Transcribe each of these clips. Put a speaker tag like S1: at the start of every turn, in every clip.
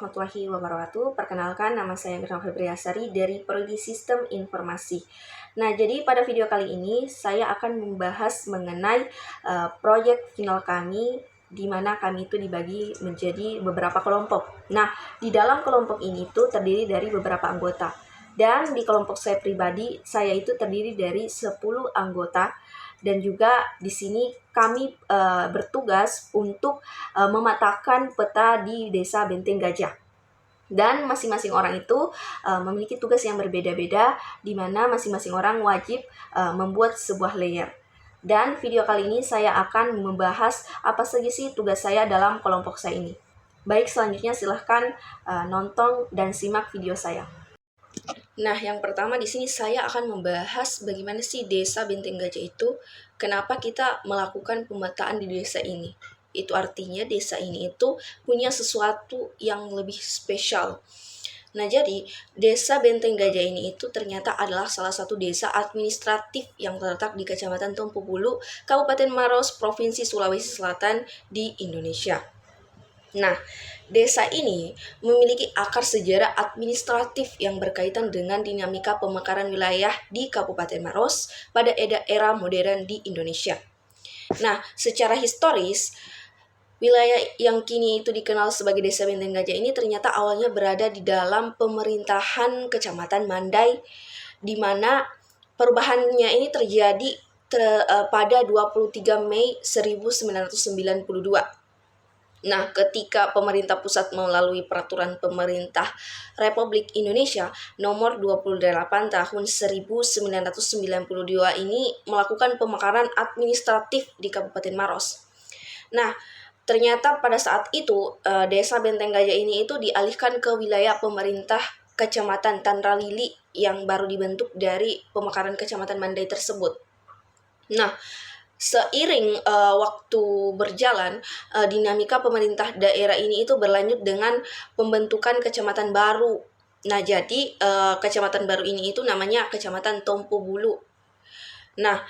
S1: warahmatullahi wabarakatuh. Perkenalkan, nama saya Mirna Febriasari dari Prodi Sistem Informasi. Nah, jadi pada video kali ini saya akan membahas mengenai proyek final kami, di mana kami itu dibagi menjadi beberapa kelompok. Nah, di dalam kelompok ini itu terdiri dari beberapa anggota. Dan di kelompok saya pribadi, saya itu terdiri dari 10 anggota. Dan juga di sini kami bertugas untuk memetakan peta di Desa Benteng Gajah. Dan masing-masing orang itu memiliki tugas yang berbeda-beda, di mana masing-masing orang wajib membuat sebuah layer. Dan video kali ini saya akan membahas apa saja sih tugas saya dalam kelompok saya ini. Baik, selanjutnya silahkan nonton dan simak video saya. Nah, yang pertama di sini saya akan membahas bagaimana sih Desa Benteng Gajah itu, kenapa kita melakukan pemetaan di desa ini. Itu artinya desa ini itu punya sesuatu yang lebih spesial. Nah, jadi Desa Benteng Gajah ini itu ternyata adalah salah satu desa administratif yang terletak di Kecamatan Tompo Bulu, Kabupaten Maros, Provinsi Sulawesi Selatan di Indonesia. Nah, desa ini memiliki akar sejarah administratif yang berkaitan dengan dinamika pemekaran wilayah di Kabupaten Maros pada era modern di Indonesia. Nah, secara historis, wilayah yang kini itu dikenal sebagai Desa Benteng Gajah ini ternyata awalnya berada di dalam pemerintahan Kecamatan Mandai, di mana perubahannya ini terjadi pada 23 Mei 1992. Nah, ketika pemerintah pusat melalui peraturan pemerintah Republik Indonesia nomor 28 tahun 1992 ini melakukan pemekaran administratif di Kabupaten Maros. Nah, ternyata pada saat itu Desa Benteng Gajah ini itu dialihkan ke wilayah pemerintah Kecamatan Tanralili yang baru dibentuk dari pemekaran Kecamatan Mandai tersebut. Nah, seiring waktu berjalan, dinamika pemerintah daerah ini itu berlanjut dengan pembentukan kecamatan baru. Nah, jadi kecamatan baru ini itu namanya Kecamatan Tompo Bulu. Nah,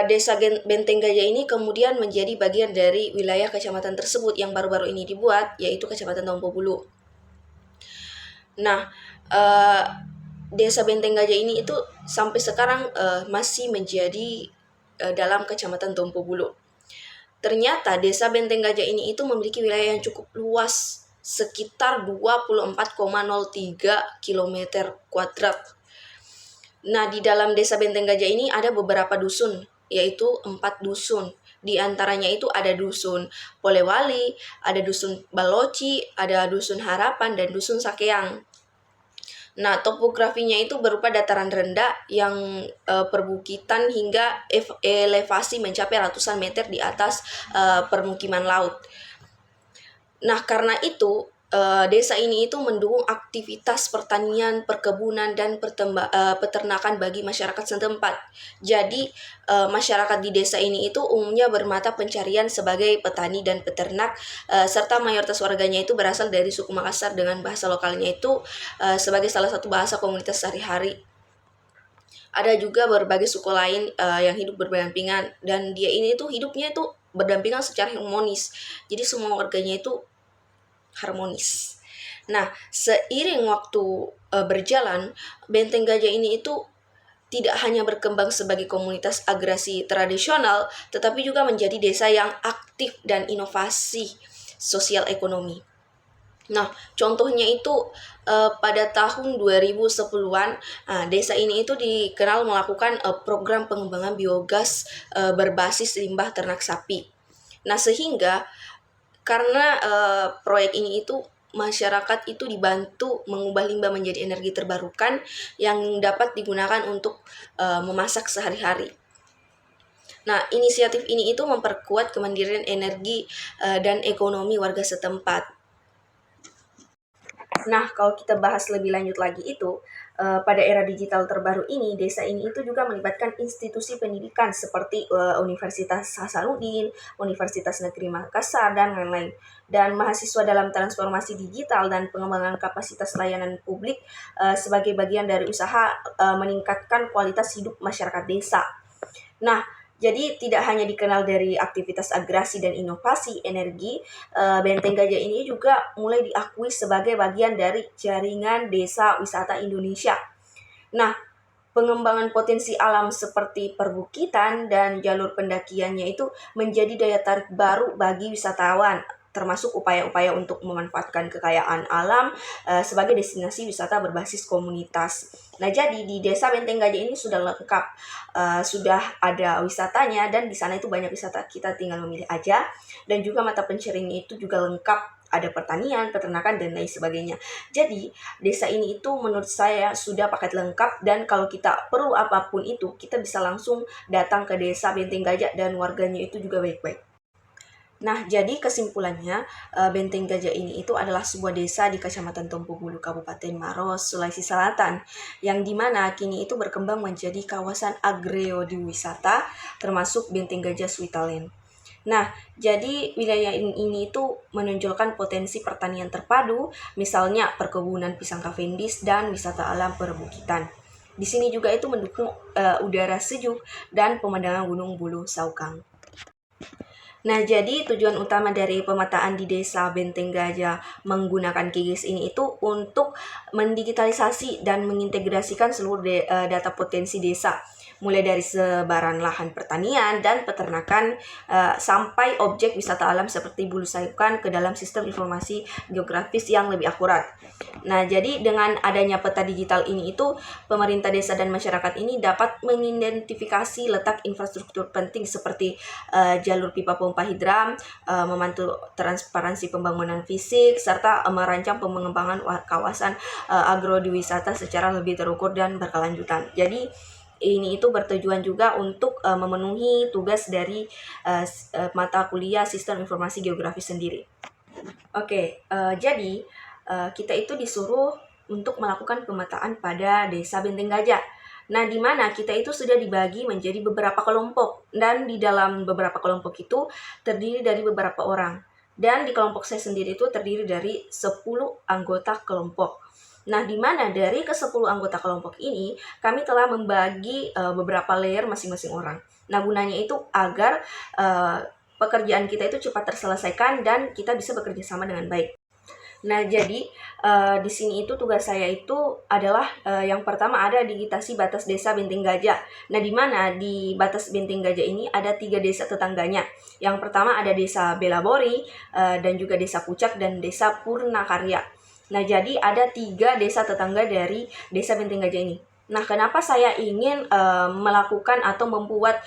S1: Desa Benteng Gajah ini kemudian menjadi bagian dari wilayah kecamatan tersebut yang baru-baru ini dibuat, yaitu Kecamatan Tompo Bulu. Nah, Desa Benteng Gajah ini itu sampai sekarang masih menjadi dalam Kecamatan Tompo Bulu. Ternyata Desa Benteng Gajah ini itu memiliki wilayah yang cukup luas, sekitar 24,03 km kuadrat. Nah, di dalam Desa Benteng Gajah ini ada beberapa dusun, yaitu 4 dusun. Di antaranya itu ada dusun Polewali, ada dusun Baloci, ada dusun Harapan, dan dusun Sakeang. Nah, topografinya itu berupa dataran rendah yang perbukitan hingga elevasi mencapai ratusan meter di atas permukiman laut. Nah, karena itu desa ini itu mendukung aktivitas pertanian, perkebunan, dan peternakan bagi masyarakat setempat. Jadi, masyarakat di desa ini itu umumnya bermata pencarian sebagai petani dan peternak, serta mayoritas warganya itu berasal dari suku Makassar dengan bahasa lokalnya itu sebagai salah satu bahasa komunitas sehari-hari. Ada juga berbagai suku lain yang hidup berdampingan, dan dia ini tuh hidupnya itu berdampingan secara harmonis. Jadi semua warganya itu harmonis. Nah, seiring waktu berjalan, Benteng Gajah ini itu tidak hanya berkembang sebagai komunitas agresi tradisional, tetapi juga menjadi desa yang aktif dan inovasi sosial ekonomi. Nah, contohnya itu pada tahun 2010-an, desa ini itu dikenal melakukan program pengembangan biogas berbasis limbah ternak sapi. Nah, sehingga karena proyek ini itu masyarakat itu dibantu mengubah limbah menjadi energi terbarukan yang dapat digunakan untuk memasak sehari-hari. Nah, inisiatif ini itu memperkuat kemandirian energi dan ekonomi warga setempat. Nah, kalau kita bahas lebih lanjut lagi itu, pada era digital terbaru ini, desa ini itu juga melibatkan institusi pendidikan seperti Universitas Hasanuddin, Universitas Negeri Makassar, dan lain-lain. Dan mahasiswa dalam transformasi digital dan pengembangan kapasitas layanan publik sebagai bagian dari usaha meningkatkan kualitas hidup masyarakat desa. Nah, Jadi tidak hanya dikenal dari aktivitas agresi dan inovasi energi, Benteng Gajah ini juga mulai diakui sebagai bagian dari jaringan desa wisata Indonesia. Nah, pengembangan potensi alam seperti perbukitan dan jalur pendakiannya itu menjadi daya tarik baru bagi wisatawan, termasuk upaya-upaya untuk memanfaatkan kekayaan alam sebagai destinasi wisata berbasis komunitas. Nah, jadi di Desa Benteng Gajah ini sudah lengkap, sudah ada wisatanya dan di sana itu banyak wisata, kita tinggal memilih aja, dan juga mata pencariannya itu juga lengkap, ada pertanian, peternakan, dan lain sebagainya. Jadi, desa ini itu menurut saya sudah paket lengkap, dan kalau kita perlu apapun itu, kita bisa langsung datang ke Desa Benteng Gajah dan warganya itu juga baik-baik. Nah, jadi kesimpulannya, Benteng Gajah ini itu adalah sebuah desa di Kecamatan Tompobulu, Kabupaten Maros, Sulawesi Selatan, yang dimana kini itu berkembang menjadi kawasan agrowisata, termasuk Benteng Gajah Switalent. Nah, jadi wilayah ini itu menonjolkan potensi pertanian terpadu, misalnya perkebunan pisang Cavendish dan wisata alam perbukitan. Di sini juga itu mendukung udara sejuk dan pemandangan Gunung Bulu Saukang. Nah, jadi tujuan utama dari pemetaan di Desa Benteng Gajah menggunakan KIGIS ini itu untuk mendigitalisasi dan mengintegrasikan seluruh data potensi desa, mulai dari sebaran lahan pertanian dan peternakan sampai objek wisata alam seperti Bulu Saukang ke dalam sistem informasi geografis yang lebih akurat. Nah, jadi dengan adanya peta digital ini itu pemerintah desa dan masyarakat ini dapat mengidentifikasi letak infrastruktur penting seperti jalur pipa pompa hidran, memantau transparansi pembangunan fisik, serta merancang pengembangan kawasan agrowisata secara lebih terukur dan berkelanjutan. Jadi ini itu bertujuan juga untuk memenuhi tugas dari mata kuliah Sistem Informasi Geografis sendiri. Oke, jadi kita itu disuruh untuk melakukan pemetaan pada Desa Benteng Gajah. Nah, di mana kita itu sudah dibagi menjadi beberapa kelompok, dan di dalam beberapa kelompok itu terdiri dari beberapa orang. Dan di kelompok saya sendiri itu terdiri dari 10 anggota kelompok. Nah, di mana dari ke-10 anggota kelompok ini, kami telah membagi beberapa layer masing-masing orang. Nah, gunanya itu agar pekerjaan kita itu cepat terselesaikan dan kita bisa bekerja sama dengan baik. Nah, jadi di sini itu tugas saya itu adalah yang pertama ada digitasi batas desa Benteng Gajah. Nah, di mana di batas Benteng Gajah ini ada 3 desa tetangganya. Yang pertama ada Desa Belabori, dan juga Desa Pucak dan Desa Purnakarya. Nah, jadi ada 3 desa tetangga dari Desa Benteng Gajah ini. Nah, kenapa saya ingin melakukan atau membuat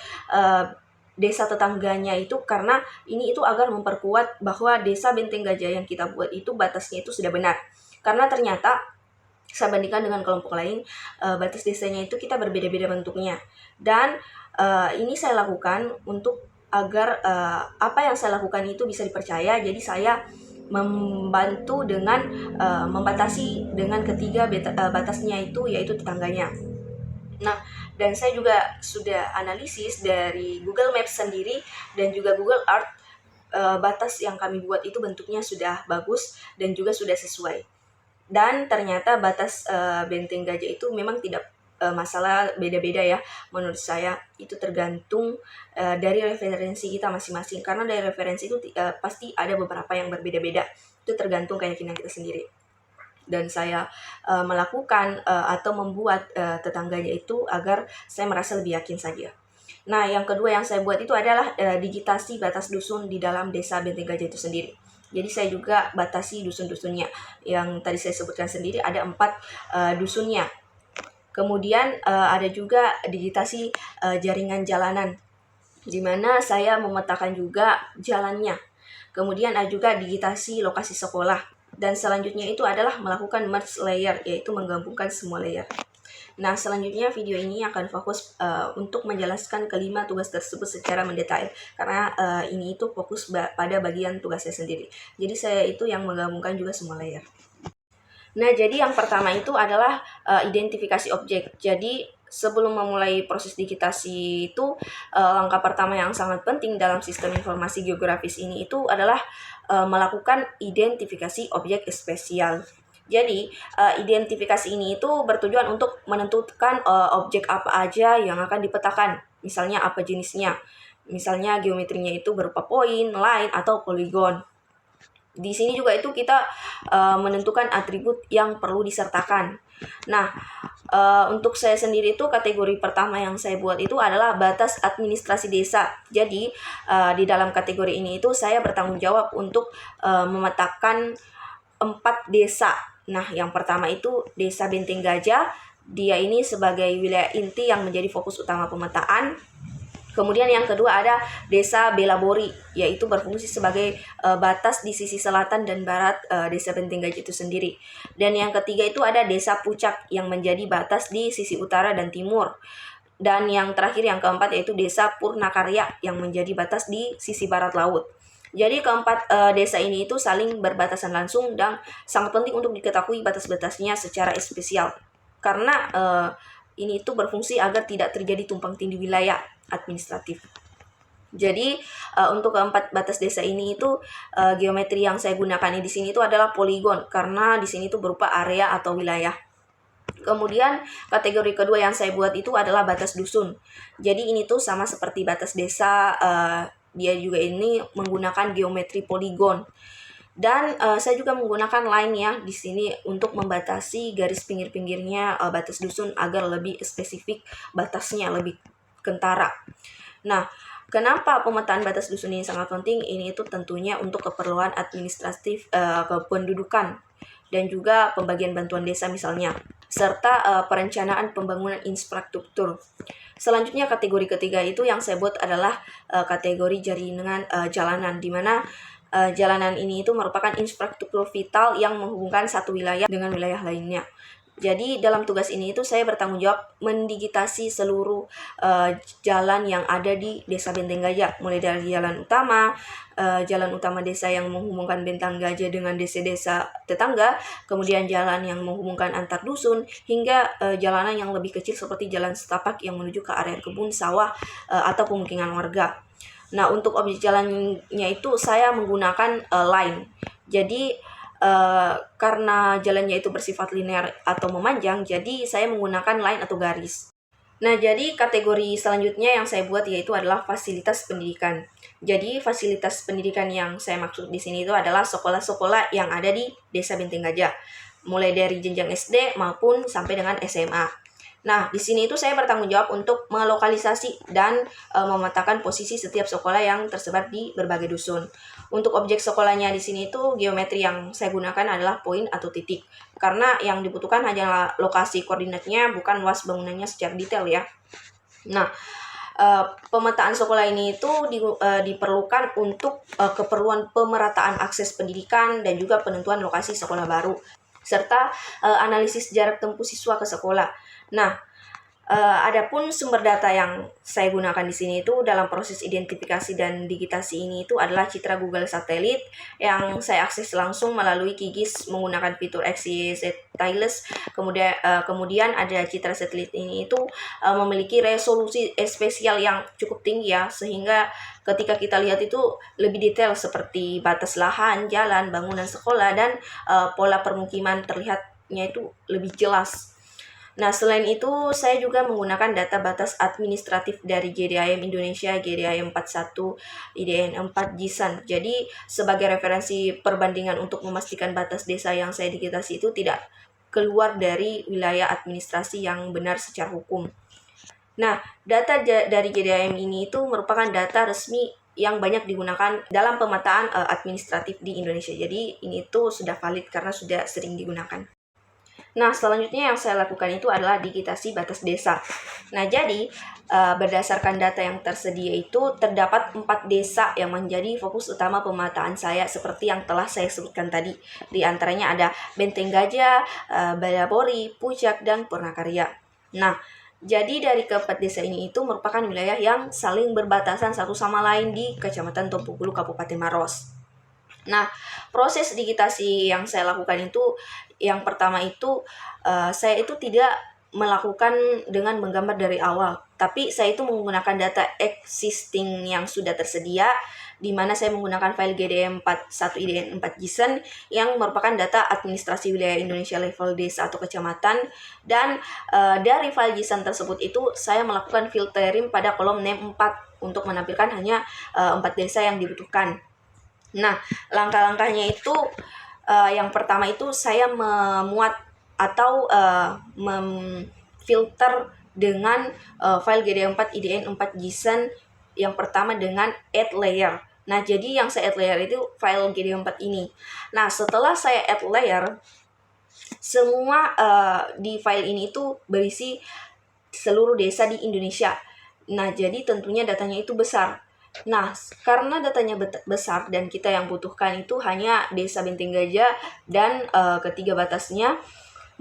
S1: desa tetangganya itu, karena ini itu agar memperkuat bahwa Desa Benteng Gajah yang kita buat itu batasnya itu sudah benar. Karena ternyata saya bandingkan dengan kelompok lain, batas desanya itu kita berbeda-beda bentuknya. Dan ini saya lakukan untuk agar apa yang saya lakukan itu bisa dipercaya. Jadi saya membantu dengan membatasi dengan ketiga batasnya itu, yaitu tetangganya. Nah, dan saya juga sudah analisis dari Google Maps sendiri dan juga Google Earth, batas yang kami buat itu bentuknya sudah bagus dan juga sudah sesuai. Dan ternyata batas Benteng Gajah itu memang tidak masalah, beda-beda ya. Menurut saya itu tergantung dari referensi kita masing-masing. Karena dari referensi itu pasti ada beberapa yang berbeda-beda. Itu tergantung keyakinan kita sendiri. Dan saya melakukan atau membuat tetangganya itu agar saya merasa lebih yakin saja. Nah, yang kedua yang saya buat itu adalah digitasi batas dusun di dalam Desa Benteng Gajah itu sendiri. Jadi saya juga batasi dusun-dusunnya. Yang tadi saya sebutkan sendiri ada 4 dusunnya. Kemudian ada juga digitasi jaringan jalanan, di mana saya memetakan juga jalannya. Kemudian ada juga digitasi lokasi sekolah. Dan selanjutnya itu adalah melakukan merge layer, yaitu menggabungkan semua layer. Nah, selanjutnya video ini akan fokus untuk menjelaskan kelima tugas tersebut secara mendetail. Karena ini itu fokus pada bagian tugas saya sendiri. Jadi saya itu yang menggabungkan juga semua layer. Nah, jadi yang pertama itu adalah identifikasi objek. Jadi sebelum memulai proses digitasi itu, langkah pertama yang sangat penting dalam sistem informasi geografis ini itu adalah melakukan identifikasi objek spesial. Jadi, identifikasi ini itu bertujuan untuk menentukan objek apa aja yang akan dipetakan. misalnya apa jenisnya. Misalnya geometrinya itu berupa poin, line, atau poligon. Di sini juga itu kita menentukan atribut yang perlu disertakan. Nah, untuk saya sendiri itu kategori pertama yang saya buat itu adalah batas administrasi desa. Jadi di dalam kategori ini itu saya bertanggung jawab untuk memetakan 4 desa. Nah, yang pertama itu Desa Benteng Gajah. Dia ini sebagai wilayah inti yang menjadi fokus utama pemetaan. Kemudian yang kedua ada Desa Belabori, yaitu berfungsi sebagai batas di sisi selatan dan barat Desa Benteng Gajah itu sendiri. Dan yang ketiga itu ada Desa Pucak yang menjadi batas di sisi utara dan timur. Dan yang terakhir yang keempat yaitu Desa Purnakarya yang menjadi batas di sisi barat laut. Jadi keempat desa ini itu saling berbatasan langsung dan sangat penting untuk diketahui batas-batasnya secara spesial. Karena ini itu berfungsi agar tidak terjadi tumpang tindih wilayah administratif. Jadi untuk keempat batas desa ini itu geometri yang saya gunakan di sini itu adalah poligon karena di sini itu berupa area atau wilayah. Kemudian kategori kedua yang saya buat itu adalah batas dusun. Jadi ini tuh sama seperti batas desa, dia juga ini menggunakan geometri poligon. Dan saya juga menggunakan line ya di sini untuk membatasi garis pinggir-pinggirnya batas dusun agar lebih spesifik batasnya, lebih kentara. Nah, kenapa pemetaan batas dusun ini sangat penting? Ini itu tentunya untuk keperluan administratif kependudukan dan juga pembagian bantuan desa misalnya, serta perencanaan pembangunan infrastruktur. Selanjutnya kategori ketiga itu yang saya buat adalah kategori jaringan jalanan, di mana jalanan ini itu merupakan infrastruktur vital yang menghubungkan satu wilayah dengan wilayah lainnya. Jadi dalam tugas ini itu saya bertanggung jawab mendigitasi seluruh jalan yang ada di Desa Benteng Gajah, mulai dari jalan utama desa yang menghubungkan Benteng Gajah dengan desa-desa tetangga, kemudian jalan yang menghubungkan antar dusun, hingga jalanan yang lebih kecil seperti jalan setapak yang menuju ke area kebun, sawah, atau pemukiman warga. Nah, untuk objek jalannya itu saya menggunakan line. Jadi karena jalannya itu bersifat linear atau memanjang, jadi saya menggunakan line atau garis. Nah, jadi kategori selanjutnya yang saya buat yaitu adalah fasilitas pendidikan. Jadi fasilitas pendidikan yang saya maksud di sini itu adalah sekolah-sekolah yang ada di Desa Benteng Gajah, mulai dari jenjang SD maupun sampai dengan SMA. Nah, di sini itu saya bertanggung jawab untuk melokalisasi dan memetakan posisi setiap sekolah yang tersebar di berbagai dusun. Untuk objek sekolahnya di sini itu geometri yang saya gunakan adalah poin atau titik. Karena yang dibutuhkan hanyalah lokasi koordinatnya, bukan luas bangunannya secara detail ya. Nah, pemetaan sekolah ini itu diperlukan untuk keperluan pemerataan akses pendidikan dan juga penentuan lokasi sekolah baru, serta analisis jarak tempuh siswa ke sekolah. Nah, adapun sumber data yang saya gunakan di sini itu dalam proses identifikasi dan digitasi ini itu adalah citra Google satelit yang saya akses langsung melalui QGIS menggunakan fitur XYZ Tiles. Kemudian ada citra satelit ini itu memiliki resolusi spesial yang cukup tinggi ya, sehingga ketika kita lihat itu lebih detail seperti batas lahan, jalan, bangunan sekolah, dan pola permukiman terlihatnya itu lebih jelas. Nah, selain itu, saya juga menggunakan data batas administratif dari GDIM Indonesia, GDIM 41, IDN 4, GISAN. Jadi, sebagai referensi perbandingan untuk memastikan batas desa yang saya digitasi itu tidak keluar dari wilayah administrasi yang benar secara hukum. Nah, data dari GDIM ini itu merupakan data resmi yang banyak digunakan dalam pemetaan administratif di Indonesia. Jadi, ini tuh sudah valid karena sudah sering digunakan. Nah, selanjutnya yang saya lakukan itu adalah digitasi batas desa. Nah, jadi berdasarkan data yang tersedia itu terdapat 4 desa yang menjadi fokus utama pemetaan saya seperti yang telah saya sebutkan tadi. Di antaranya ada Benteng Gajah, Belabori, Pucak, dan Purnakarya. Nah, jadi dari keempat desa ini itu merupakan wilayah yang saling berbatasan satu sama lain di Kecamatan Tompokulu, Kabupaten Maros. Nah, proses digitasi yang saya lakukan itu, yang pertama itu saya itu tidak melakukan dengan menggambar dari awal, Tapi saya itu menggunakan data existing yang sudah tersedia, di mana saya menggunakan file GDM41IDN4JSON yang merupakan data administrasi wilayah Indonesia level desa atau kecamatan. Dan dari file JSON tersebut itu saya melakukan filtering pada kolom name 4 untuk menampilkan hanya 4 desa yang dibutuhkan. Nah, langkah-langkahnya itu yang pertama itu saya memuat atau memfilter dengan file GD4IDN4JSON yang pertama dengan add layer. Nah, jadi yang saya add layer itu file GD4 ini. Nah, setelah saya add layer, semua di file ini itu berisi seluruh desa di Indonesia. Nah, jadi tentunya datanya itu besar. Nah, karena datanya besar dan kita yang butuhkan itu hanya desa Benteng Gajah dan ketiga batasnya,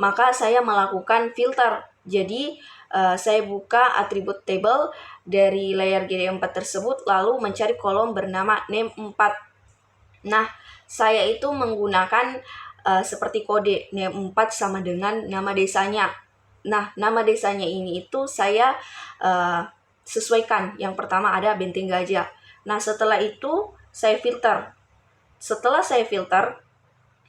S1: maka saya melakukan filter. Jadi, saya buka atribut table dari layer GD4 tersebut, lalu mencari kolom bernama name 4. Nah, saya itu menggunakan seperti kode name 4 sama dengan nama desanya. Nah, nama desanya ini itu saya sesuaikan. Yang pertama ada Benteng Gajah. Nah, setelah itu saya filter. Setelah saya filter,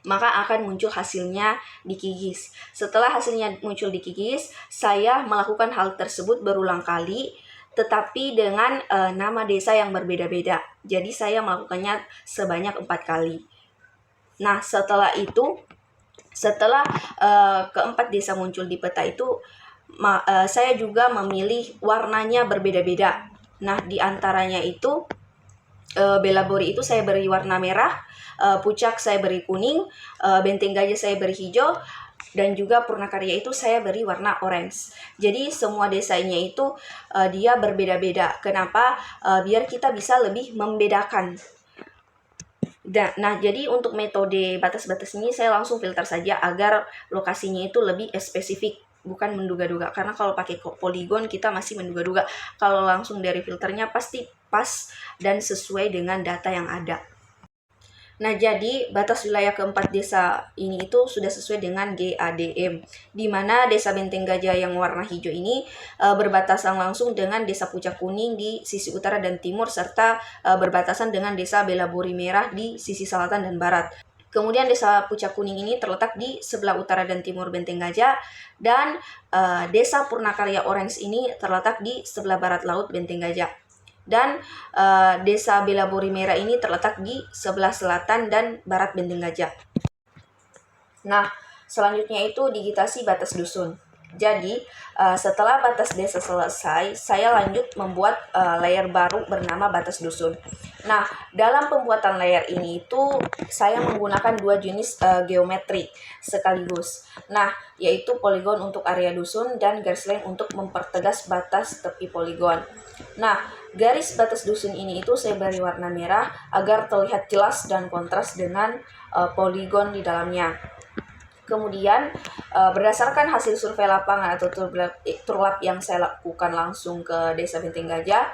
S1: maka akan muncul hasilnya di QGIS. Setelah hasilnya muncul di QGIS, saya melakukan hal tersebut berulang kali, tetapi dengan nama desa yang berbeda-beda. Jadi saya melakukannya sebanyak 4 kali. Nah, setelah itu, setelah keempat desa muncul di peta itu, saya juga memilih warnanya berbeda-beda. Nah, di antaranya itu Belabori itu saya beri warna merah, Puncak saya beri kuning, Benteng Gajah saya beri hijau, dan juga Purnakarya itu saya beri warna orange. Jadi semua desanya itu dia berbeda-beda. Kenapa? Biar kita bisa lebih membedakan. Nah, jadi untuk metode batas-batas ini saya langsung filter saja agar lokasinya itu lebih spesifik, bukan menduga-duga. Karena kalau pakai poligon kita masih menduga-duga. Kalau langsung dari filternya pasti pas dan sesuai dengan data yang ada. Nah, jadi batas wilayah keempat desa ini itu sudah sesuai dengan GADM, di mana desa Benteng Gajah yang warna hijau ini berbatasan langsung dengan desa Puncak Kuning di sisi utara dan timur, serta berbatasan dengan desa Belabori Merah di sisi selatan dan barat. Kemudian desa Puncak Kuning ini terletak di sebelah utara dan timur Benteng Gajah, dan desa Purnakarya Orange ini terletak di sebelah barat laut Benteng Gajah. Dan desa Belabori Merah ini terletak di sebelah selatan dan barat Benteng Gajah. Nah, selanjutnya itu digitasi batas dusun. Jadi, setelah batas desa selesai, saya lanjut membuat layer baru bernama batas dusun. Nah, dalam pembuatan layer ini itu saya menggunakan 2 jenis geometri sekaligus. Nah, yaitu poligon untuk area dusun dan garis line untuk mempertegas batas tepi poligon. Nah, garis batas dusun ini itu saya beri warna merah agar terlihat jelas dan kontras dengan poligon di dalamnya. Kemudian berdasarkan hasil survei lapangan atau turlap yang saya lakukan langsung ke desa Benteng Gajah,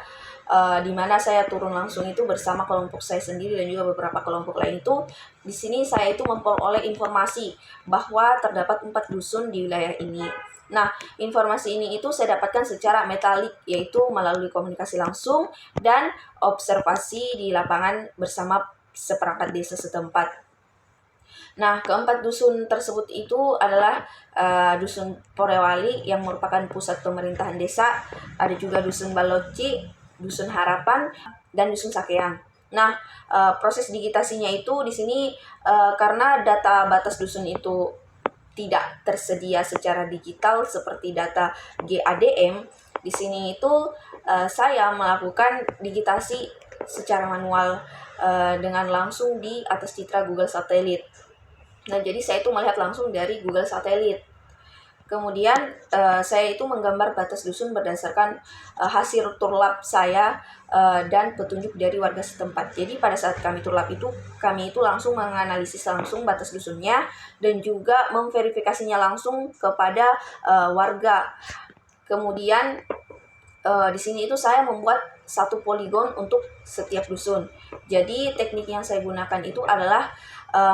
S1: di mana saya turun langsung itu bersama kelompok saya sendiri dan juga beberapa kelompok lain itu, di sini saya itu memperoleh informasi bahwa terdapat 4 dusun di wilayah ini. Nah, informasi ini itu saya dapatkan secara metalik, yaitu melalui komunikasi langsung dan observasi di lapangan bersama seperangkat desa setempat. Nah, keempat dusun tersebut itu adalah dusun Porewali yang merupakan pusat pemerintahan desa, ada juga dusun Baloci, dusun Harapan, dan dusun Sakeang. Nah, proses digitasinya itu di sini karena data batas dusun itu tidak tersedia secara digital seperti data GADM, di sini itu saya melakukan digitasi secara manual dengan langsung di atas citra Google Satelit. Nah, jadi saya itu melihat langsung dari Google Satelit. Kemudian saya itu menggambar batas dusun berdasarkan hasil turlap saya dan petunjuk dari warga setempat. Jadi pada saat kami turlap itu, kami itu langsung menganalisis langsung batas dusunnya dan juga memverifikasinya langsung kepada warga. Kemudian di sini itu saya membuat 1 poligon untuk setiap dusun. Jadi teknik yang saya gunakan itu adalah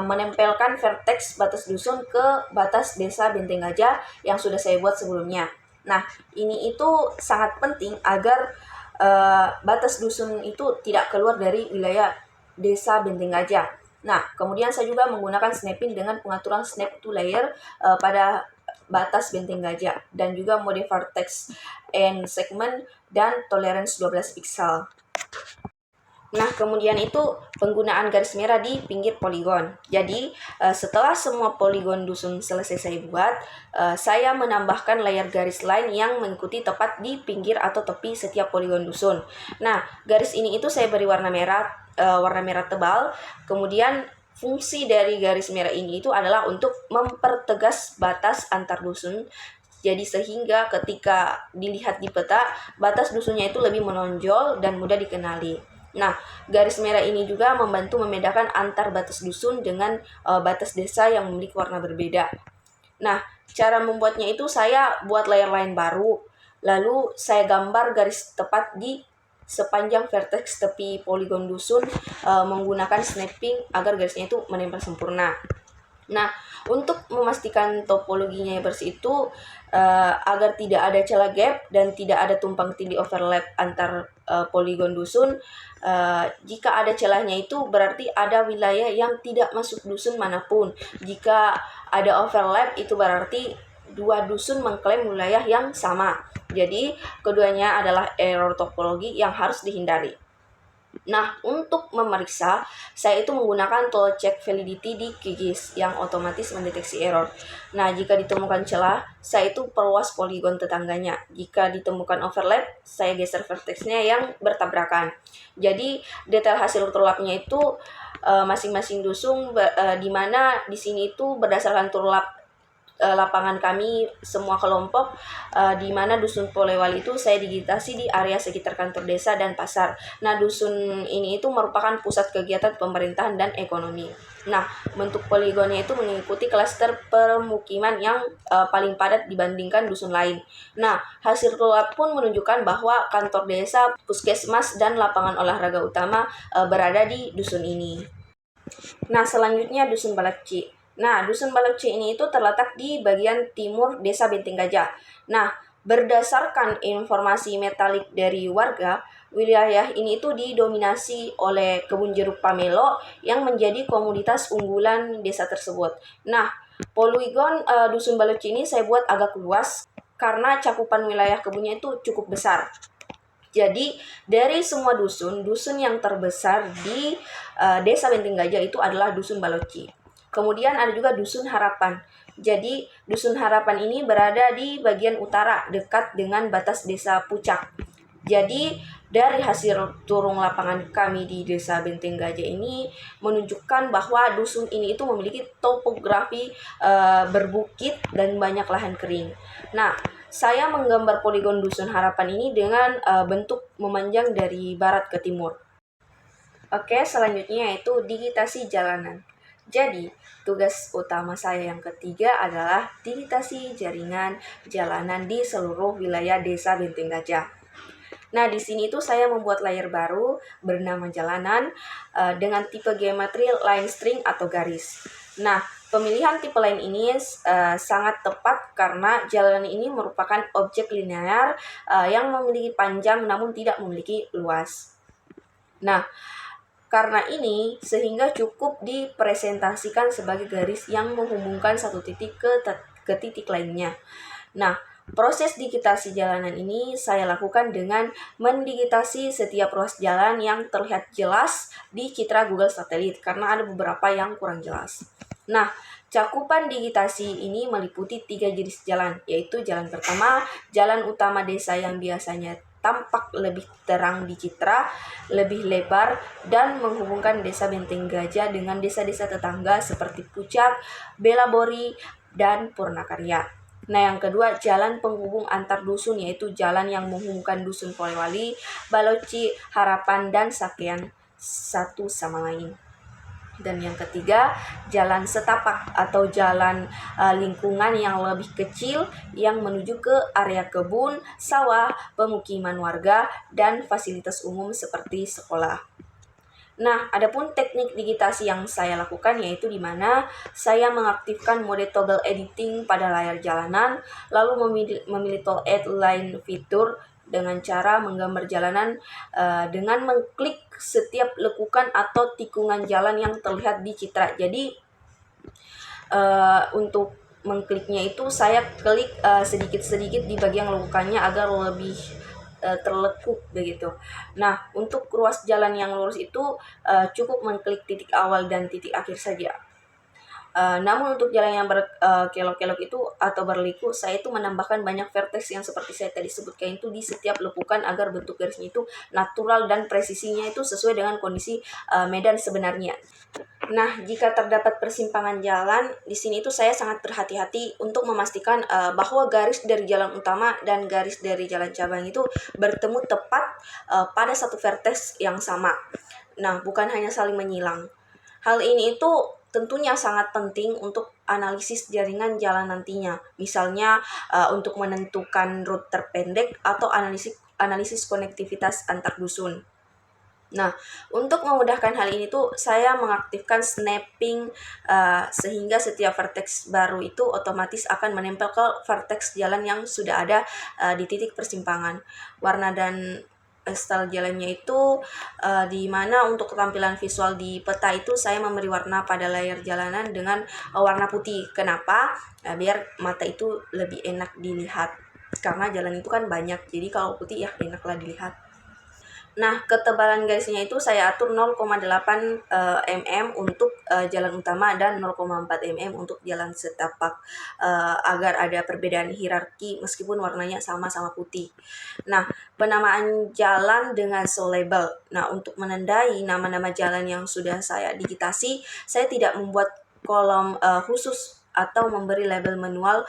S1: menempelkan vertex batas dusun ke batas desa Benteng Gajah yang sudah saya buat sebelumnya. Nah, ini itu sangat penting agar batas dusun itu tidak keluar dari wilayah desa Benteng Gajah. Nah, kemudian saya juga menggunakan snapping dengan pengaturan snap to layer pada batas Benteng Gajah dan juga mode vertex and segment dan tolerance 12 pixel. Nah, kemudian itu penggunaan garis merah di pinggir poligon. Jadi, setelah semua poligon dusun selesai saya buat, saya menambahkan layar garis lain yang mengikuti tepat di pinggir atau tepi setiap poligon dusun. Nah, garis ini itu saya beri warna merah tebal. Kemudian fungsi dari garis merah ini itu adalah untuk mempertegas batas antar dusun. Jadi sehingga ketika dilihat di peta, batas dusunnya itu lebih menonjol dan mudah dikenali. Nah, garis merah ini juga membantu membedakan antar batas dusun dengan batas desa yang memiliki warna berbeda. Nah, cara membuatnya itu saya buat layer lain baru, lalu saya gambar garis tepat di sepanjang vertex tepi poligon dusun menggunakan snapping agar garisnya itu menempel sempurna. Nah, untuk memastikan topologinya yang bersih itu agar tidak ada celah gap dan tidak ada tumpang tindih overlap antar poligon dusun. Jika ada celahnya itu berarti ada wilayah yang tidak masuk dusun manapun. Jika ada overlap itu berarti dua dusun mengklaim wilayah yang sama. Jadi keduanya adalah error topologi yang harus dihindari. Nah, untuk memeriksa, saya itu menggunakan tool check validity di QGIS yang otomatis mendeteksi error. Nah, jika ditemukan celah, saya itu perluas poligon tetangganya. Jika ditemukan overlap, saya geser vertexnya yang bertabrakan. Jadi, detail hasil turlapnya itu masing-masing dusun di mana di sini itu berdasarkan turlap lapangan kami semua kelompok di mana dusun Polewali itu saya digitasi di area sekitar kantor desa dan pasar. Nah, dusun ini itu merupakan pusat kegiatan pemerintahan dan ekonomi. Nah, bentuk poligonnya itu mengikuti klaster permukiman yang paling padat dibandingkan dusun lain. Nah, hasil turlap pun menunjukkan bahwa kantor desa, puskesmas, dan lapangan olahraga utama berada di dusun ini. Nah, selanjutnya dusun Balakci. Nah, dusun Balakci ini itu terletak di bagian timur desa Benteng Gajah. Nah, berdasarkan informasi metalik dari warga, wilayah ini itu didominasi oleh kebun jeruk pamelo yang menjadi komoditas unggulan desa tersebut. Nah, poligon dusun Balakci ini saya buat agak luas karena cakupan wilayah kebunnya itu cukup besar. Jadi dari semua dusun yang terbesar di desa Benteng Gajah itu adalah dusun Baloci. Kemudian ada juga dusun Harapan. Jadi dusun Harapan ini berada di bagian utara dekat dengan batas desa Pucak. Jadi dari hasil turun lapangan kami di desa Benteng Gajah ini menunjukkan bahwa dusun ini itu memiliki topografi berbukit dan banyak lahan kering. Nah, saya menggambar poligon dusun Harapan ini dengan bentuk memanjang dari barat ke timur. Oke, selanjutnya yaitu digitasi jalanan. Jadi, tugas utama saya yang ketiga adalah digitasi jaringan jalanan di seluruh wilayah desa Benteng Gajah. Nah, di sini tuh saya membuat layer baru bernama jalanan dengan tipe geometri line string atau garis. Nah, pemilihan tipe line ini sangat tepat karena jalanan ini merupakan objek linear yang memiliki panjang namun tidak memiliki luas. Nah, karena ini, sehingga cukup dipresentasikan sebagai garis yang menghubungkan satu titik ke titik lainnya. Nah, proses digitasi jalanan ini saya lakukan dengan mendigitasi setiap ruas jalan yang terlihat jelas di citra Google Satelit, karena ada beberapa yang kurang jelas. Nah, cakupan digitasi ini meliputi 3 jenis jalan, yaitu jalan pertama, jalan utama desa yang biasanya tampak lebih terang di citra, lebih lebar, dan menghubungkan desa Benteng Gajah dengan desa-desa tetangga seperti Pucak, Belabori, dan Purnakarya. Nah, yang kedua, jalan penghubung antar dusun, yaitu jalan yang menghubungkan dusun Polewali, Baloci, Harapan, dan Sakean satu sama lain. Dan yang ketiga, jalan setapak atau jalan lingkungan yang lebih kecil yang menuju ke area kebun, sawah, pemukiman warga, dan fasilitas umum seperti sekolah. Nah, adapun teknik digitasi yang saya lakukan yaitu di mana saya mengaktifkan mode toggle editing pada layar jalanan, lalu memilih tool add line fitur dengan cara menggambar jalanan dengan mengklik setiap lekukan atau tikungan jalan yang terlihat di citra. Jadi untuk mengkliknya itu saya klik sedikit-sedikit di bagian lekukannya agar lebih terlekuk begitu. Nah, untuk ruas jalan yang lurus itu cukup mengklik titik awal dan titik akhir saja. Namun untuk jalan yang berkelok-kelok itu atau berliku, saya itu menambahkan banyak vertex yang seperti saya tadi sebutkan itu di setiap lekukan agar bentuk garisnya itu natural dan presisinya itu sesuai dengan kondisi medan sebenarnya. Nah, jika terdapat persimpangan jalan, di sini itu saya sangat berhati-hati untuk memastikan bahwa garis dari jalan utama dan garis dari jalan cabang itu bertemu tepat pada satu vertex yang sama. Nah, bukan hanya saling menyilang. Hal ini itu tentunya sangat penting untuk analisis jaringan jalan nantinya. Misalnya untuk menentukan rute terpendek atau analisis konektivitas antar dusun. Nah, untuk memudahkan hal ini tuh saya mengaktifkan snapping sehingga setiap vertex baru itu otomatis akan menempel ke vertex jalan yang sudah ada di titik persimpangan. Warna dan style jalannya itu di mana untuk ketampilan visual di peta itu saya memberi warna pada layar jalanan dengan warna putih. Kenapa? Biar mata itu lebih enak dilihat. Karena jalan itu kan banyak, jadi kalau putih ya enaklah dilihat. Nah, ketebalan garisnya itu saya atur 0,8 mm untuk jalan utama dan 0,4 mm untuk jalan setapak agar ada perbedaan hierarki meskipun warnanya sama-sama putih. Nah, penamaan jalan dengan show label. Nah, untuk menandai nama-nama jalan yang sudah saya digitasi, saya tidak membuat kolom khusus atau memberi label manual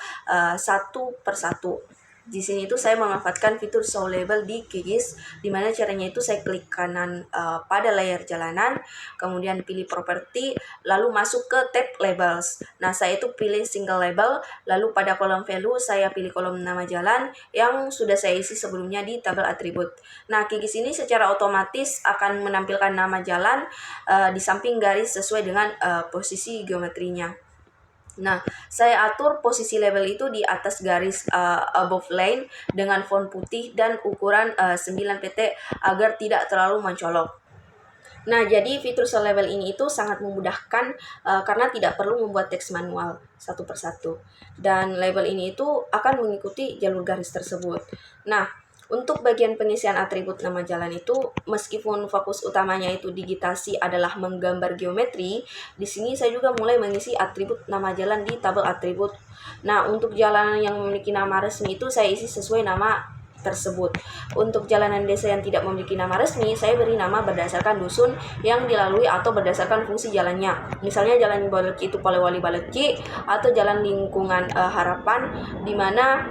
S1: satu persatu. Di sini itu saya memanfaatkan fitur show label di QGIS, di mana caranya itu saya klik kanan pada layar jalanan, kemudian pilih properti, lalu masuk ke tab labels. Nah, saya itu pilih single label, lalu pada kolom value saya pilih kolom nama jalan yang sudah saya isi sebelumnya di tabel atribut. Nah, QGIS ini secara otomatis akan menampilkan nama jalan di samping garis sesuai dengan posisi geometrinya. Nah, saya atur posisi label itu di atas garis above line dengan font putih dan ukuran 9 pt agar tidak terlalu mencolok. Nah, jadi fitur show label ini itu sangat memudahkan karena tidak perlu membuat teks manual satu persatu. Dan label ini itu akan mengikuti jalur garis tersebut. Nah, untuk bagian pengisian atribut nama jalan itu, meskipun fokus utamanya itu digitasi adalah menggambar geometri, di sini saya juga mulai mengisi atribut nama jalan di tabel atribut. Nah, untuk jalanan yang memiliki nama resmi itu saya isi sesuai nama tersebut. Untuk jalanan desa yang tidak memiliki nama resmi, saya beri nama berdasarkan dusun yang dilalui atau berdasarkan fungsi jalannya. Misalnya jalan Baleci itu Polewali Baleci atau jalan lingkungan Harapan, di mana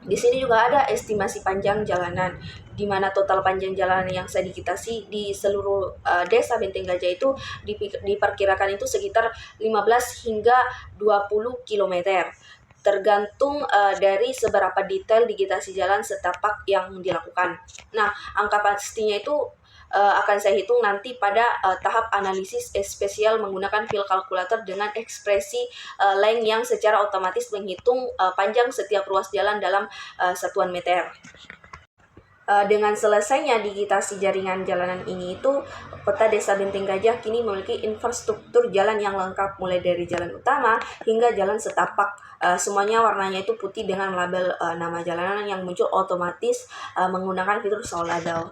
S1: di sini juga ada estimasi panjang jalanan, di mana total panjang jalanan yang saya digitasi di seluruh desa Benteng Gajah itu diperkirakan itu sekitar 15 hingga 20 km. Tergantung dari seberapa detail digitasi jalan setapak yang dilakukan. Nah, angka pastinya itu akan saya hitung nanti pada tahap analisis spesial menggunakan fill calculator dengan ekspresi line yang secara otomatis menghitung panjang setiap ruas jalan dalam satuan meter. Dengan selesainya digitasi jaringan jalanan ini itu, Kota Desa Benteng Gajah kini memiliki infrastruktur jalan yang lengkap mulai dari jalan utama hingga jalan setapak. Semuanya warnanya itu putih dengan label nama jalanan yang muncul otomatis menggunakan fitur show label.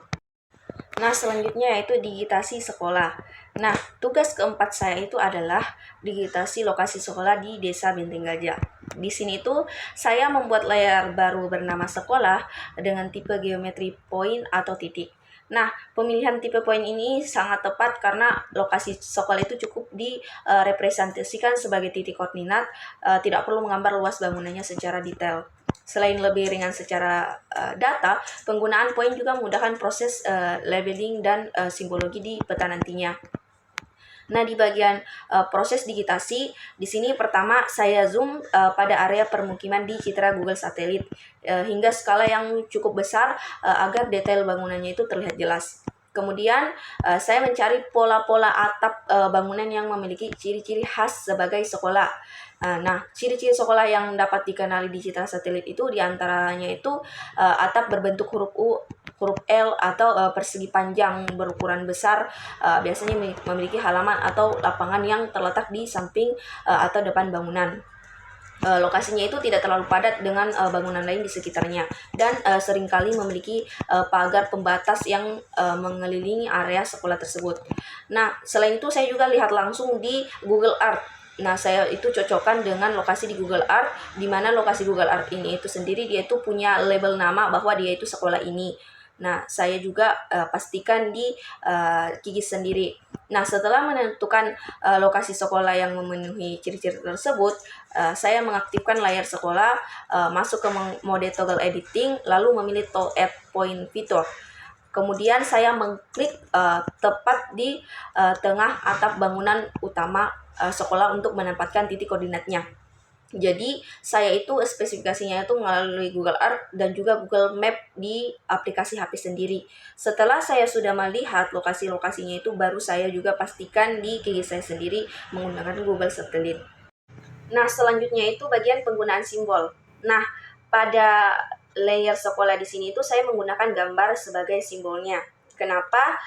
S1: Nah, selanjutnya yaitu digitasi sekolah. Nah, tugas keempat saya itu adalah digitasi lokasi sekolah di Desa Benteng Gajah. Di sini itu saya membuat layar baru bernama sekolah dengan tipe geometri point atau titik. Nah, pemilihan tipe point ini sangat tepat karena lokasi sekolah itu cukup direpresentasikan sebagai titik koordinat, tidak perlu menggambar luas bangunannya secara detail. Selain lebih ringan secara data, penggunaan poin juga memudahkan proses labeling dan simbologi di peta nantinya. Nah, di bagian proses digitasi, di sini pertama saya zoom pada area permukiman di citra Google Satelit hingga skala yang cukup besar agar detail bangunannya itu terlihat jelas. Kemudian saya mencari pola-pola atap bangunan yang memiliki ciri-ciri khas sebagai sekolah. Nah, ciri-ciri sekolah yang dapat dikenali di citra satelit itu diantaranya itu atap berbentuk huruf U, huruf L, atau persegi panjang berukuran besar, biasanya memiliki halaman atau lapangan yang terletak di samping atau depan bangunan. Lokasinya itu tidak terlalu padat dengan bangunan lain di sekitarnya, dan seringkali memiliki pagar pembatas yang mengelilingi area sekolah tersebut. Nah, selain itu saya juga lihat langsung di Google Earth. Nah, saya itu cocokkan dengan lokasi di Google Earth, di mana lokasi Google Earth ini itu sendiri dia itu punya label nama bahwa dia itu sekolah ini. Nah, saya juga pastikan di Kikis sendiri. Nah, setelah menentukan lokasi sekolah yang memenuhi ciri-ciri tersebut, saya mengaktifkan layar sekolah, masuk ke mode toggle editing, lalu memilih to add point fitur. Kemudian saya mengklik tepat di tengah atap bangunan utama sekolah untuk menempatkan titik koordinatnya. Jadi saya itu spesifikasinya itu melalui Google Earth dan juga Google Map di aplikasi HP sendiri. Setelah saya sudah melihat lokasi-lokasinya itu, baru saya juga pastikan di Kikis saya sendiri menggunakan Google Satelit. Nah, selanjutnya itu bagian penggunaan simbol. Nah, pada layer sekolah di sini itu saya menggunakan gambar sebagai simbolnya. Kenapa?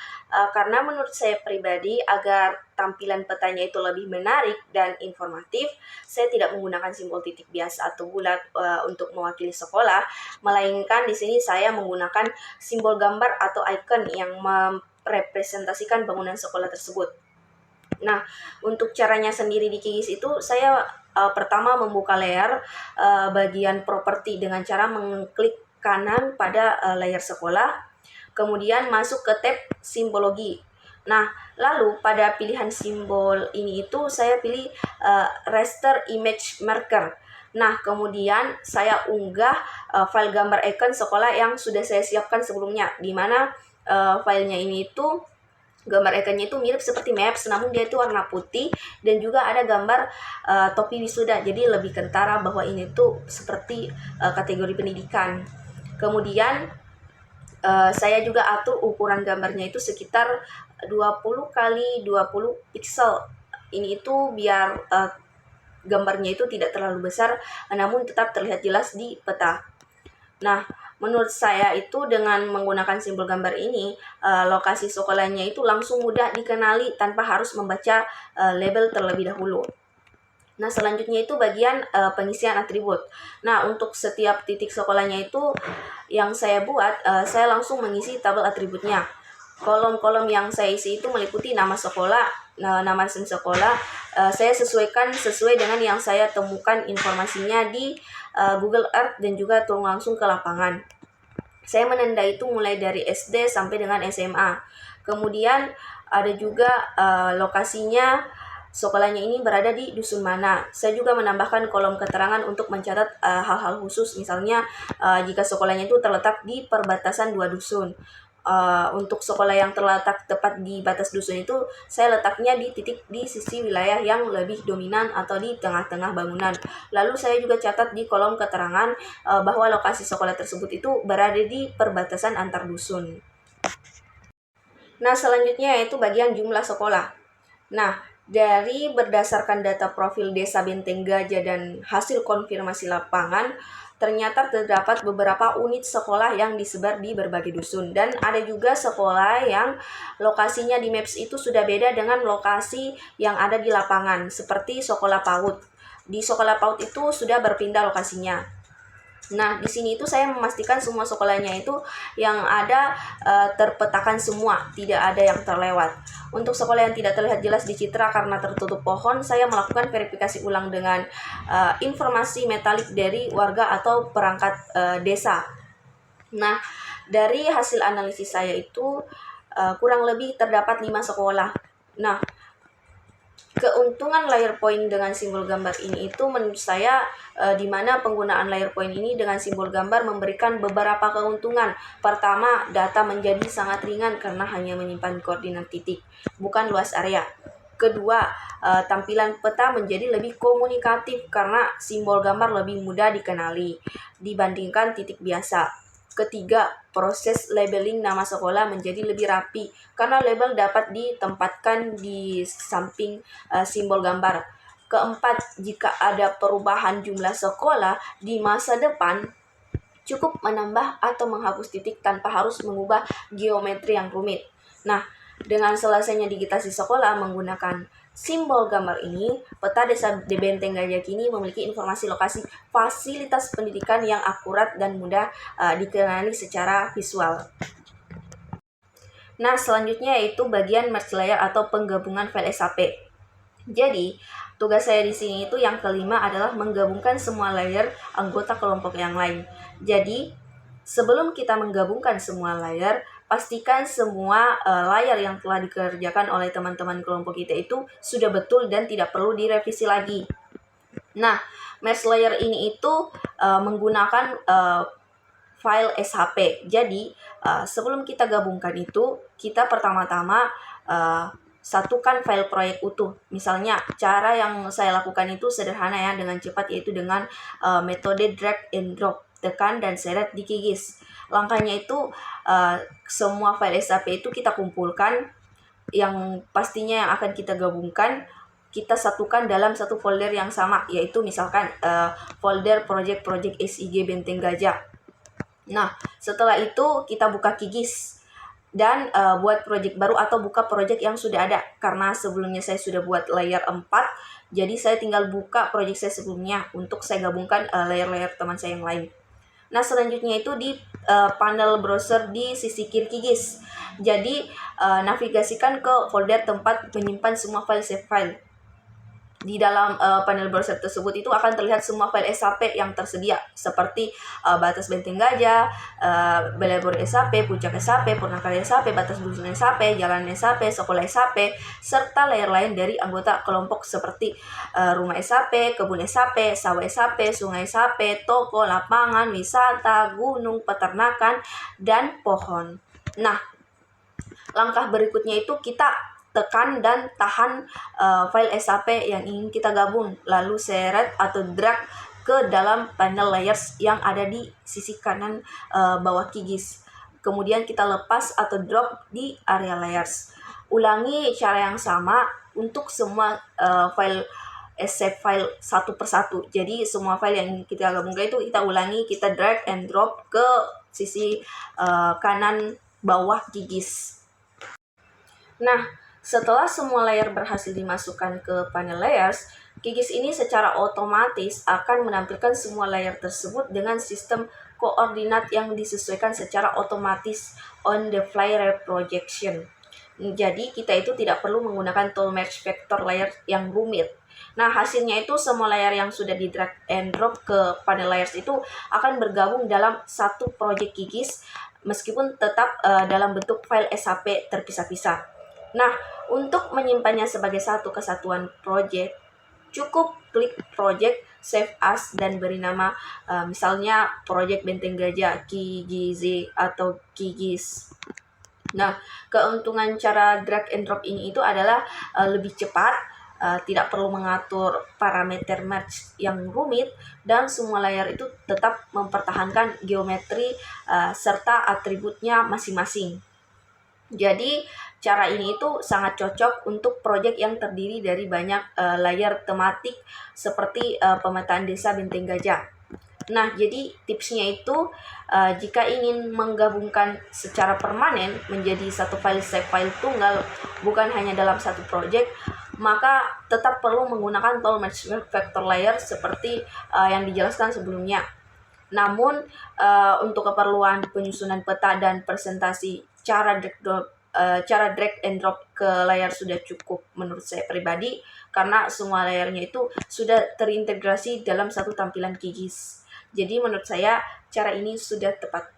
S1: Karena menurut saya pribadi, agar tampilan petanya itu lebih menarik dan informatif, saya tidak menggunakan simbol titik biasa atau bulat untuk mewakili sekolah, melainkan di sini saya menggunakan simbol gambar atau icon yang merepresentasikan bangunan sekolah tersebut. Nah, untuk caranya sendiri di Kikis itu saya pertama membuka layer bagian properti dengan cara mengklik kanan pada layar sekolah, kemudian masuk ke tab simbologi. Nah, lalu pada pilihan simbol ini itu saya pilih raster image marker. Nah, kemudian saya unggah file gambar icon sekolah yang sudah saya siapkan sebelumnya, di mana filenya ini itu gambar ikonnya itu mirip seperti Maps, namun dia itu warna putih dan juga ada gambar topi wisuda. Jadi lebih kentara bahwa ini tuh seperti kategori pendidikan. Kemudian saya juga atur ukuran gambarnya itu sekitar 20 kali 20 pixel. Ini itu biar gambarnya itu tidak terlalu besar, namun tetap terlihat jelas di peta. Nah, menurut saya itu dengan menggunakan simbol gambar ini, lokasi sekolahnya itu langsung mudah dikenali tanpa harus membaca label terlebih dahulu. Nah, selanjutnya itu bagian pengisian atribut. Nah, untuk setiap titik sekolahnya itu yang saya buat, saya langsung mengisi tabel atributnya. Kolom-kolom yang saya isi itu meliputi nama sekolah, nama SIM sekolah. Saya sesuaikan sesuai dengan yang saya temukan informasinya di Google Earth dan juga turun langsung ke lapangan. Saya menanda itu mulai dari SD sampai dengan SMA. Kemudian ada juga lokasinya sekolahnya ini berada di dusun mana. Saya juga menambahkan kolom keterangan untuk mencatat hal-hal khusus, misalnya jika sekolahnya itu terletak di perbatasan dua dusun. Untuk sekolah yang terletak tepat di batas dusun itu, saya letaknya di titik di sisi wilayah yang lebih dominan atau di tengah-tengah bangunan. Lalu saya juga catat di kolom keterangan bahwa lokasi sekolah tersebut itu berada di perbatasan antar dusun. Nah, selanjutnya yaitu bagian jumlah sekolah. Nah, dari berdasarkan data profil Desa Benteng Gajah dan hasil konfirmasi lapangan, ternyata terdapat beberapa unit sekolah yang disebar di berbagai dusun, dan ada juga sekolah yang lokasinya di Maps itu sudah beda dengan lokasi yang ada di lapangan, seperti sekolah PAUD. Di sekolah PAUD itu sudah berpindah lokasinya. Nah, di sini itu saya memastikan semua sekolahnya itu yang ada terpetakan semua, tidak ada yang terlewat. Untuk sekolah yang tidak terlihat jelas di citra karena tertutup pohon, saya melakukan verifikasi ulang dengan informasi metalik dari warga atau perangkat desa. Nah, dari hasil analisis saya itu kurang lebih terdapat 5 sekolah. Nah, keuntungan layer point dengan simbol gambar ini itu menurut saya di mana penggunaan layer point ini dengan simbol gambar memberikan beberapa keuntungan. Pertama, data menjadi sangat ringan karena hanya menyimpan koordinat titik, bukan luas area. Kedua, tampilan peta menjadi lebih komunikatif karena simbol gambar lebih mudah dikenali dibandingkan titik biasa. ketiga, proses labeling nama sekolah menjadi lebih rapi karena label dapat ditempatkan di samping simbol gambar. Keempat, jika ada perubahan jumlah sekolah di masa depan, cukup menambah atau menghapus titik tanpa harus mengubah geometri yang rumit. Nah, dengan selesainya digitasi sekolah menggunakan simbol gambar ini, peta desa di Benteng Gajah kini memiliki informasi lokasi fasilitas pendidikan yang akurat dan mudah dikenali secara visual. Nah, selanjutnya yaitu bagian merge layer atau penggabungan file SAP. Jadi, tugas saya di sini itu yang kelima adalah menggabungkan semua layer anggota kelompok yang lain. Jadi, sebelum kita menggabungkan semua layer, pastikan semua layar yang telah dikerjakan oleh teman-teman kelompok kita itu sudah betul dan tidak perlu direvisi lagi. Nah, mesh layer ini itu menggunakan file SHP. Jadi, sebelum kita gabungkan itu, kita pertama-tama satukan file proyek utuh. Misalnya, cara yang saya lakukan itu sederhana ya, dengan cepat, yaitu dengan metode drag and drop. Tekan dan seret di QGIS. Langkahnya itu semua file SAP itu kita kumpulkan, yang pastinya yang akan kita gabungkan, kita satukan dalam satu folder yang sama, yaitu misalkan folder project SIG Benteng Gajah. Nah, setelah itu kita buka QGIS dan buat project baru atau buka project yang sudah ada. Karena sebelumnya saya sudah buat layer 4, jadi saya tinggal buka project saya sebelumnya untuk saya gabungkan layer-layer teman saya yang lain. Nah, selanjutnya itu di panel browser di sisi kiri QGIS. Jadi, navigasikan ke folder tempat menyimpan semua file save file. Di dalam panel browser tersebut itu akan terlihat semua file SAP yang tersedia, seperti batas Benteng Gajah, Belebor SAP, Puncak SAP, Purnakari SAP, batas dusun SAP, jalan SAP, sekolah SAP, serta layer lain dari anggota kelompok seperti rumah SAP, kebun SAP, sawah SAP, sungai SAP, toko, lapangan, wisata, gunung, peternakan, dan pohon. Nah, langkah berikutnya itu kita tekan dan tahan file SAP yang ingin kita gabung, lalu seret atau drag ke dalam panel layers yang ada di sisi kanan bawah QGIS. Kemudian kita lepas atau drop di area layers. Ulangi cara yang sama untuk semua file save file satu persatu. Jadi semua file yang kita gabungkan itu kita ulangi, kita drag and drop ke sisi kanan bawah QGIS. Nah, setelah semua layer berhasil dimasukkan ke panel layers, QGIS ini secara otomatis akan menampilkan semua layer tersebut dengan sistem koordinat yang disesuaikan secara otomatis on the fly layer projection. Jadi kita itu tidak perlu menggunakan tool match vector layer yang rumit. Nah, hasilnya itu semua layer yang sudah di drag and drop ke panel layers itu akan bergabung dalam satu project QGIS meskipun tetap dalam bentuk file SAP terpisah-pisah. Nah, untuk menyimpannya sebagai satu kesatuan project, cukup klik project, save as, dan beri nama misalnya project Benteng Gajah, QGIS atau QGIS. Nah, keuntungan cara drag and drop ini itu adalah lebih cepat, tidak perlu mengatur parameter merge yang rumit, dan semua layer itu tetap mempertahankan geometri serta atributnya masing-masing. Jadi, cara ini itu sangat cocok untuk proyek yang terdiri dari banyak layer tematik seperti pemetaan desa Benteng Gajah. Nah, jadi tipsnya itu jika ingin menggabungkan secara permanen menjadi satu file save file tunggal, bukan hanya dalam satu proyek, maka tetap perlu menggunakan tool match vector layer seperti yang dijelaskan sebelumnya. Namun, untuk keperluan penyusunan peta dan presentasi, cara drag and drop ke layar sudah cukup menurut saya pribadi, karena semua layarnya itu sudah terintegrasi dalam satu tampilan QGIS. Jadi menurut saya cara ini sudah tepat.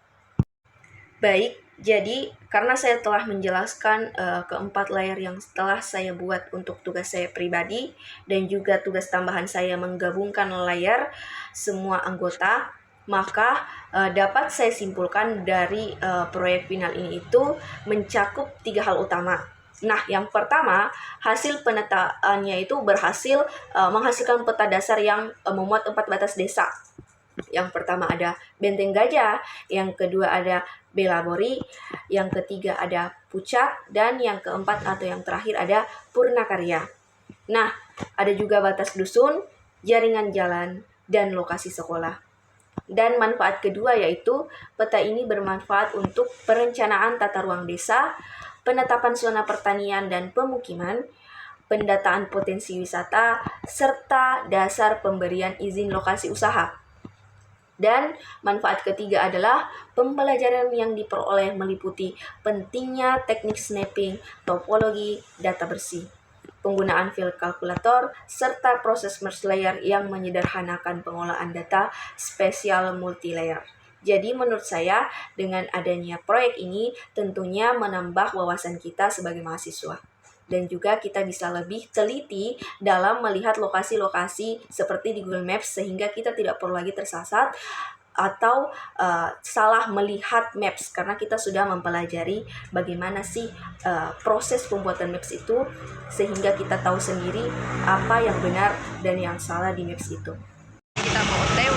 S1: Baik, jadi karena saya telah menjelaskan keempat layer yang telah saya buat untuk tugas saya pribadi dan juga tugas tambahan saya menggabungkan layer semua anggota, maka dapat saya simpulkan dari proyek final ini itu mencakup 3 hal utama. Nah, yang pertama, hasil penetaannya itu berhasil menghasilkan peta dasar yang memuat 4 batas desa. Yang pertama ada Benteng Gajah, yang kedua ada Belabori, yang ketiga ada Puncak, dan yang keempat atau yang terakhir ada Purnakarya. Nah, ada juga batas dusun, jaringan jalan, dan lokasi sekolah. Dan manfaat kedua yaitu peta ini bermanfaat untuk perencanaan tata ruang desa, penetapan zona pertanian dan pemukiman, pendataan potensi wisata, serta dasar pemberian izin lokasi usaha. Dan manfaat ketiga adalah pembelajaran yang diperoleh meliputi pentingnya teknik snapping, topologi, data bersih, penggunaan file kalkulator, serta proses merge layer yang menyederhanakan pengolahan data spesial multilayer. Jadi menurut saya dengan adanya proyek ini tentunya menambah wawasan kita sebagai mahasiswa. Dan juga kita bisa lebih teliti dalam melihat lokasi-lokasi seperti di Google Maps sehingga kita tidak perlu lagi tersesat atau salah melihat maps karena kita sudah mempelajari bagaimana sih proses pembuatan maps itu sehingga kita tahu sendiri apa yang benar dan yang salah di maps itu. Kita mau OTW